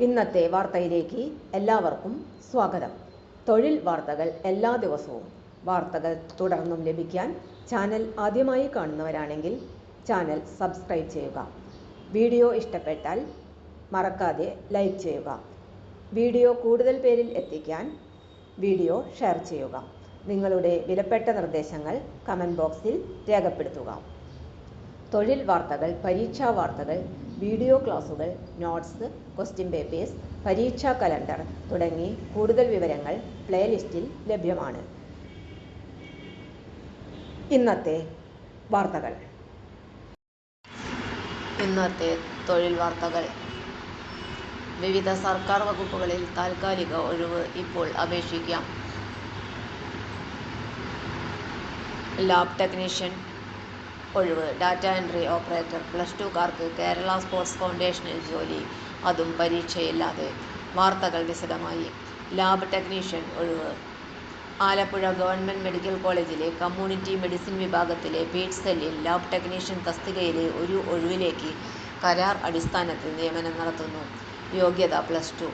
ഇന്നത്തെ വാർത്തയിലേക്ക് എല്ലാവർക്കും സ്വാഗതം. തൊഴിൽ വാർത്തകൾ എല്ലാ ദിവസവും വാർത്തകൾ തുടർന്നും ലഭിക്കാൻ ചാനൽ ആദ്യമായി കാണുന്നവരാണെങ്കിൽ ചാനൽ സബ്സ്ക്രൈബ് ചെയ്യുക. വീഡിയോ ഇഷ്ടപ്പെട്ടാൽ മറക്കാതെ ലൈക്ക് ചെയ്യുക. വീഡിയോ കൂടുതൽ പേരിൽ എത്തിക്കാൻ വീഡിയോ ഷെയർ ചെയ്യുക. നിങ്ങളുടെ വിലപ്പെട്ട നിർദ്ദേശങ്ങൾ കമൻറ്റ് ബോക്സിൽ രേഖപ്പെടുത്തുക. തൊഴിൽ വാർത്തകൾ, പരീക്ഷാ വാർത്തകൾ, വീഡിയോ ക്ലാസുകൾ, നോട്ട്സ്, ക്വസ്റ്റ്യൻ പേപ്പേഴ്സ്, പരീക്ഷാ കലണ്ടർ തുടങ്ങി കൂടുതൽ വിവരങ്ങൾ പ്ലേലിസ്റ്റിൽ ലഭ്യമാണ്. ഇന്നത്തെ വാർത്തകൾ. ഇന്നത്തെ തൊഴിൽ വാർത്തകൾ. വിവിധ സർക്കാർ വകുപ്പുകളിൽ താൽക്കാലിക ഒഴിവ് ഇപ്പോൾ അപേക്ഷിക്കാം. ലാബ് ടെക്നീഷ്യൻ ഒഴിവ്, ഡാറ്റ എൻട്രി ഓപ്പറേറ്റർ, +2കാർക്ക് കേരള സ്പോർട്സ് ഫൗണ്ടേഷനിൽ ജോലി, അതും പരീക്ഷയില്ലാതെ. വാർത്തകൾ വിശദമായി. ലാബ് ടെക്നീഷ്യൻ ഒഴിവ്. ആലപ്പുഴ ഗവൺമെന്റ് മെഡിക്കൽ കോളേജിലെ കമ്മ്യൂണിറ്റി മെഡിസിൻ വിഭാഗത്തിലെ പീഡ് സെല്ലിൽ ലാബ് ടെക്നീഷ്യൻ തസ്തികയിലെ ഒരു ഒഴിവിലേക്ക് കരാർ അടിസ്ഥാനത്തിൽ നിയമനം നടത്തുന്നു. യോഗ്യത +2,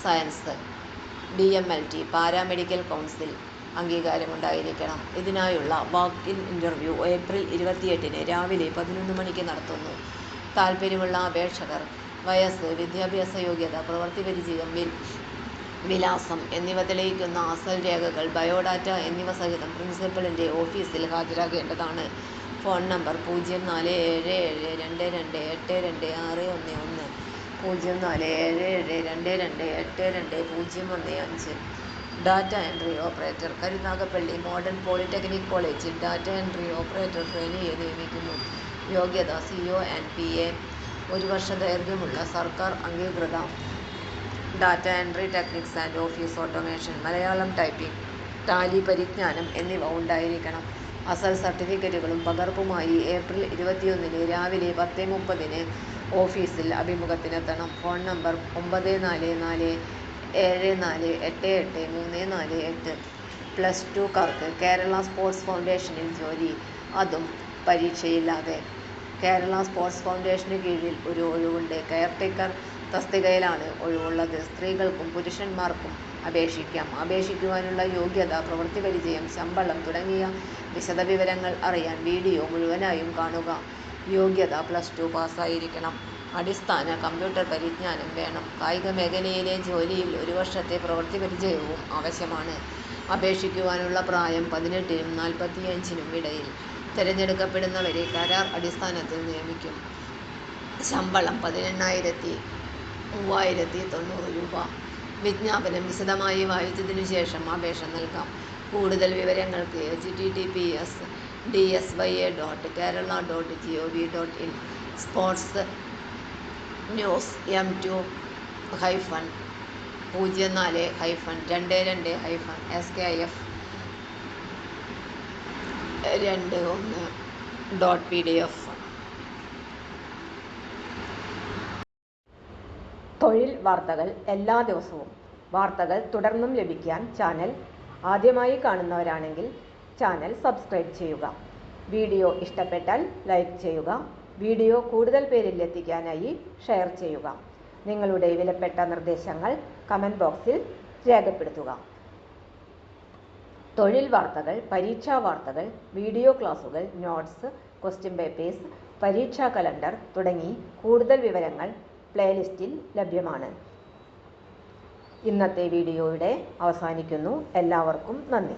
സയൻസ്. DMLT പാരാമെഡിക്കൽ കൗൺസിൽ അംഗീകാരമുണ്ടായിരിക്കണം. ഇതിനായുള്ള വാക്ക് ഇൻ ഇന്റർവ്യൂ ഏപ്രിൽ 28 രാവിലെ 11 മണിക്ക് നടത്തുന്നു. താൽപ്പര്യമുള്ള അപേക്ഷകർ വയസ്സ്, വിദ്യാഭ്യാസ യോഗ്യത, പ്രവൃത്തി പരിചയം, വിലാസം എന്നിവ തെളിയിക്കുന്ന അസൽ രേഖകൾ, ബയോഡാറ്റ എന്നിവ സഹിതം പ്രിൻസിപ്പലിന്റെ ഓഫീസിൽ ഹാജരാകേണ്ടതാണ്. Phone number 0477228261 0477228215. Data entry operator. Karunagappally model polytechnic കോളേജിൽ ഡാറ്റ എൻട്രി ഓപ്പറേറ്റർ ട്രെയിനിയെ നിയമിക്കുന്നു. യോഗ്യത CO and PA. 1 വർഷ ദൈർഘ്യമുള്ള സർക്കാർ അംഗീകൃത data entry techniques and office automation, Malayalam typing, Tally പരിജ്ഞാനം എന്നിവ ഉണ്ടായിരിക്കണം. അസൽ സർട്ടിഫിക്കറ്റുകളും പകർപ്പുമായി ഏപ്രിൽ 21 രാവിലെ 10:30 ഓഫീസിൽ അഭിമുഖത്തിനെത്തണം. Phone number 9474788348. +2കാർക്ക് കേരള സ്പോർട്സ് ഫൗണ്ടേഷനിൽ ജോലി, അതും പരീക്ഷയില്ലാതെ. കേരള സ്പോർട്സ് ഫൗണ്ടേഷന് കീഴിൽ ഒരു ഒഴിവുണ്ട്. കെയർടേക്കർ തസ്തികയിലാണ് ഒഴിവുള്ളത്. സ്ത്രീകൾക്കും പുരുഷന്മാർക്കും അപേക്ഷിക്കാം. അപേക്ഷിക്കുവാനുള്ള യോഗ്യത, പ്രവൃത്തി പരിചയം, ശമ്പളം തുടങ്ങിയ വിശദവിവരങ്ങൾ അറിയാൻ വീഡിയോ മുഴുവനായും കാണുക. യോഗ്യത +2 പാസ്സായിരിക്കണം. അടിസ്ഥാന കമ്പ്യൂട്ടർ പരിജ്ഞാനം വേണം. കായിക മേഖലയിലെ ജോലിയിൽ 1 വർഷത്തെ പ്രവൃത്തി പരിചയവും ആവശ്യമാണ്. അപേക്ഷിക്കുവാനുള്ള പ്രായം 18-നും 45-നും ഇടയിൽ. തിരഞ്ഞെടുക്കപ്പെടുന്നവരെ കരാർ അടിസ്ഥാനത്തിൽ നിയമിക്കും. ശമ്പളം 18,3090 രൂപ. വിജ്ഞാപനം വിശദമായി വായിച്ചതിനു ശേഷം അപേക്ഷ നൽകാം. കൂടുതൽ വിവരങ്ങൾക്ക് https://dsya.kerala.gov.in. Sports news m2-05-22-skif.pdf. തൊഴിൽ വാർത്തകൾ എല്ലാ ദിവസവും വാർത്തകൾ തുടർന്നും ലഭിക്കാൻ ചാനൽ ആദ്യമായി കാണുന്നവരാണെങ്കിൽ ചാനൽ സബ്സ്ക്രൈബ് ചെയ്യുക. വീഡിയോ ഇഷ്ടപ്പെട്ടാൽ ലൈക്ക് ചെയ്യുക. വീഡിയോ കൂടുതൽ പേരിൽ എത്തിക്കാനായി ഷെയർ ചെയ്യുക. നിങ്ങളുടെ വിലപ്പെട്ട നിർദ്ദേശങ്ങൾ കമൻറ്റ് ബോക്സിൽ രേഖപ്പെടുത്തുക. തൊഴിൽ വാർത്തകൾ, പരീക്ഷാ വാർത്തകൾ, വീഡിയോ ക്ലാസുകൾ, നോട്ട്സ്, ക്വസ്റ്റ്യൻ പേപ്പേഴ്സ്, പരീക്ഷാ കലണ്ടർ തുടങ്ങി കൂടുതൽ വിവരങ്ങൾ പ്ലേലിസ്റ്റിൽ ലഭ്യമാണ്. ഇന്നത്തെ വീഡിയോയുടെ അവസാനിക്കുന്നു. എല്ലാവർക്കും നന്ദി.